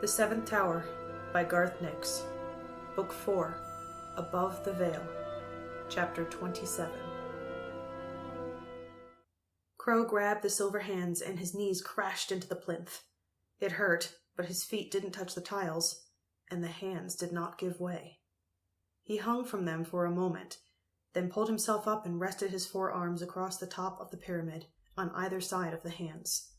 The Seventh Tower by Garth Nix. Book 4, Above the Veil. Chapter 27. Crow grabbed the silver hands and his knees crashed into the plinth. It hurt, but his feet didn't touch the tiles, and the hands did not give way. He hung from them for a moment, then pulled himself up and rested his forearms across the top of the pyramid on either side of the hands.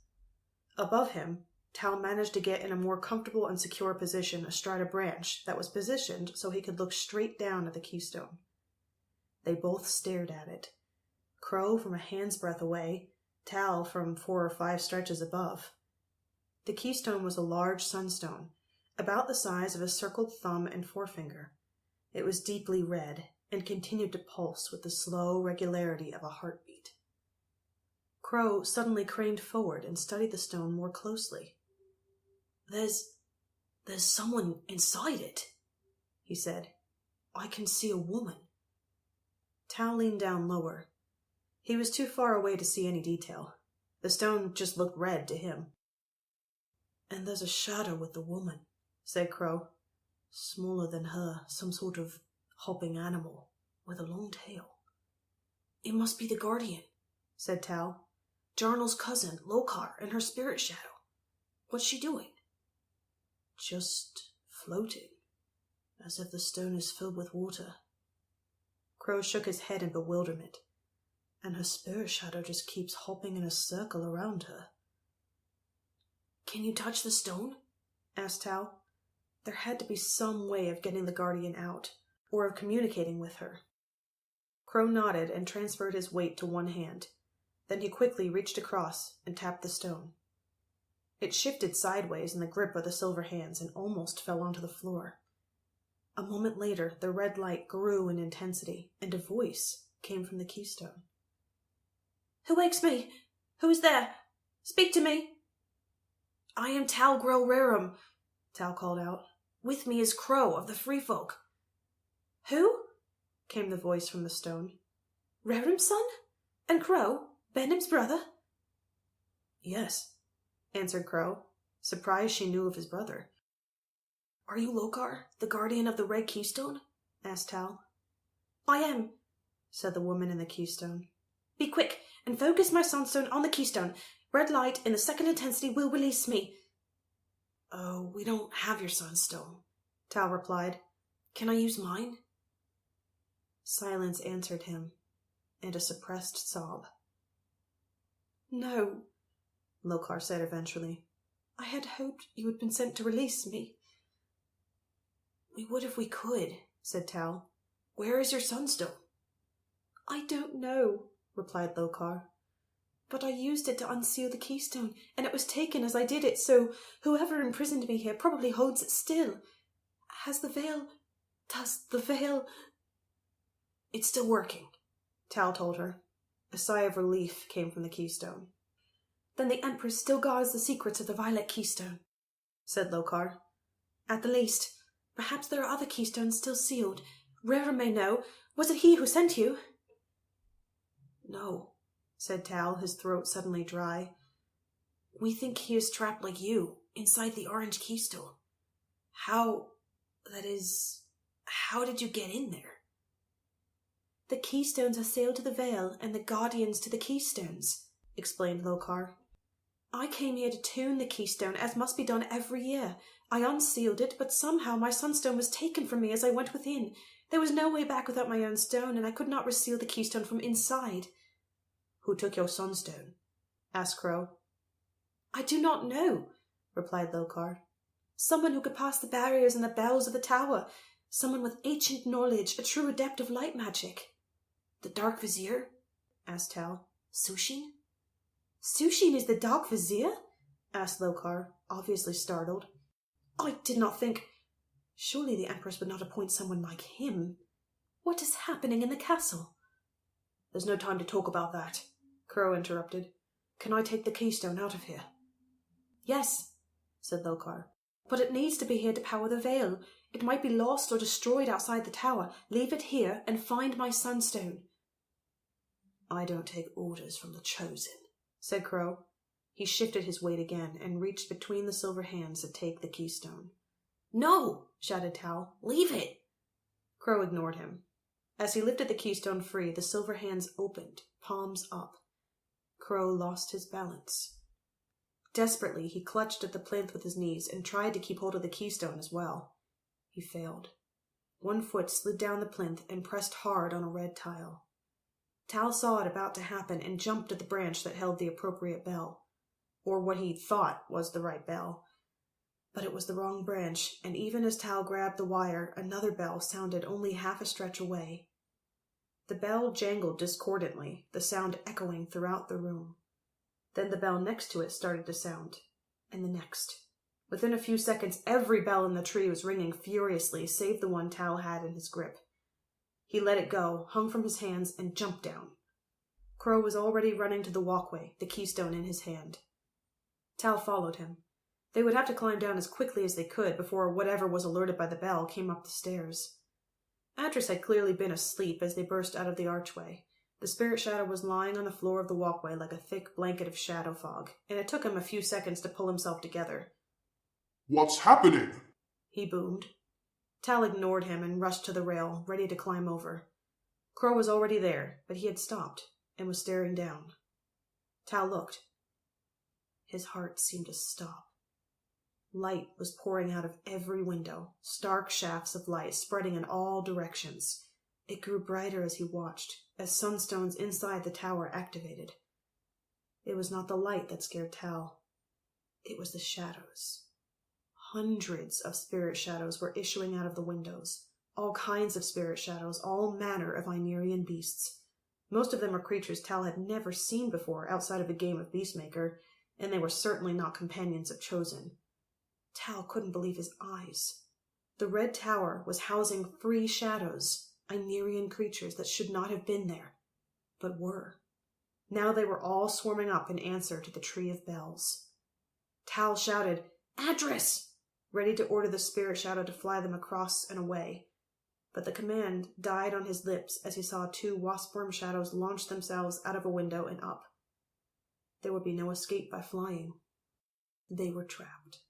Above him, Tal managed to get in a more comfortable and secure position astride a branch that was positioned so he could look straight down at the keystone. They both stared at it. Crow from a hand's breadth away, Tal from 4 or 5 stretches above. The keystone was a large sunstone, about the size of a circled thumb and forefinger. It was deeply red and continued to pulse with the slow regularity of a heartbeat. Crow suddenly craned forward and studied the stone more closely. There's someone inside it, he said. I can see a woman. Tal leaned down lower. He was too far away to see any detail. The stone just looked red to him. And there's a shadow with the woman, said Crow. Smaller than her, some sort of hopping animal with a long tail. It must be the Guardian, said Tal. Jarnal's cousin, Lokar, and her spirit shadow. What's she doing? Just floating, as if the stone is filled with water. Crow shook his head in bewilderment, and her spirit shadow just keeps hopping in a circle around her. Can you touch the stone? Asked Tal. There had to be some way of getting the Guardian out, or of communicating with her. Crow nodded and transferred his weight to one hand. Then he quickly reached across and tapped the stone. It shifted sideways in the grip of the silver hands and almost fell onto the floor. A moment later, the red light grew in intensity, and a voice came from the keystone. Who wakes me? Who is there? Speak to me! I am Tal Grell Rerum, Tal called out. With me is Crow of the Free Folk. Who? Came the voice from the stone. Rerum's son? And Crow? Benham's brother? Yes, answered Crow, surprised she knew of his brother. Are you Lokar, the guardian of the Red Keystone? Asked Tal. I am, said the woman in the keystone. Be quick, and focus my sunstone on the keystone. Red light in the second intensity will release me. Oh, we don't have your sunstone, Tal replied. Can I use mine? Silence answered him, and a suppressed sob. No, Lokar said eventually. I had hoped you had been sent to release me. We would if we could, said Tal. Where is your sunstone? I don't know, replied Lokar. But I used it to unseal the keystone, and it was taken as I did it, so whoever imprisoned me here probably holds it still. Does the veil... It's still working, Tal told her. A sigh of relief came from the keystone. Then the Empress still guards the secrets of the Violet Keystone, said Lokar. At the least, perhaps there are other keystones still sealed. Rerum may know. Was it he who sent you? No, said Tal, his throat suddenly dry. We think he is trapped like you, inside the Orange Keystone. How did you get in there? The keystones are sealed to the veil, and the guardians to the keystones, explained Lokar. I came here to tune the keystone, as must be done every year. I unsealed it, but somehow my sunstone was taken from me as I went within. There was no way back without my own stone, and I could not reseal the keystone from inside. Who took your sunstone? Asked Crow. I do not know, replied Lokar. Someone who could pass the barriers and the bells of the tower. Someone with ancient knowledge, a true adept of light magic. The Dark Vizier? Asked Tal. Sushin? Sushin is the Dark Vizier? Asked Lokar, obviously startled. I did not think... Surely the Empress would not appoint someone like him. What is happening in the castle? There's no time to talk about that, Crow interrupted. Can I take the keystone out of here? Yes, said Lokar. But it needs to be here to power the veil. It might be lost or destroyed outside the tower. Leave it here and find my sunstone. I don't take orders from the Chosen, said Crow. He shifted his weight again and reached between the silver hands to take the keystone. "No!" shouted Tal. "Leave it!" Crow ignored him. As he lifted the keystone free, the silver hands opened, palms up. Crow lost his balance. Desperately, he clutched at the plinth with his knees and tried to keep hold of the keystone as well. He failed. One foot slid down the plinth and pressed hard on a red tile. Tal saw it about to happen and jumped at the branch that held the appropriate bell, or what he thought was the right bell. But it was the wrong branch, and even as Tal grabbed the wire, another bell sounded only half a stretch away. The bell jangled discordantly, the sound echoing throughout the room. Then the bell next to it started to sound, and the next. Within a few seconds, every bell in the tree was ringing furiously, save the one Tal had in his grip. He let it go, hung from his hands, and jumped down. Crow was already running to the walkway, the keystone in his hand. Tal followed him. They would have to climb down as quickly as they could before whatever was alerted by the bell came up the stairs. Atris had clearly been asleep as they burst out of the archway. The spirit shadow was lying on the floor of the walkway like a thick blanket of shadow fog, and it took him a few seconds to pull himself together. "What's happening?" he boomed. Tal ignored him and rushed to the rail, ready to climb over. Crow was already there, but he had stopped and was staring down. Tal looked. His heart seemed to stop. Light was pouring out of every window, stark shafts of light spreading in all directions. It grew brighter as he watched, as sunstones inside the tower activated. It was not the light that scared Tal. It was the shadows. Hundreds of spirit shadows were issuing out of the windows. All kinds of spirit shadows, all manner of Ynerian beasts. Most of them were creatures Tal had never seen before outside of a game of Beastmaker, and they were certainly not companions of Chosen. Tal couldn't believe his eyes. The Red Tower was housing free shadows, Ynerian creatures that should not have been there, but were. Now they were all swarming up in answer to the Tree of Bells. Tal shouted, "Adris!" ready to order the spirit shadow to fly them across and away. But the command died on his lips as he saw two waspworm shadows launch themselves out of a window and up. There would be no escape by flying. They were trapped.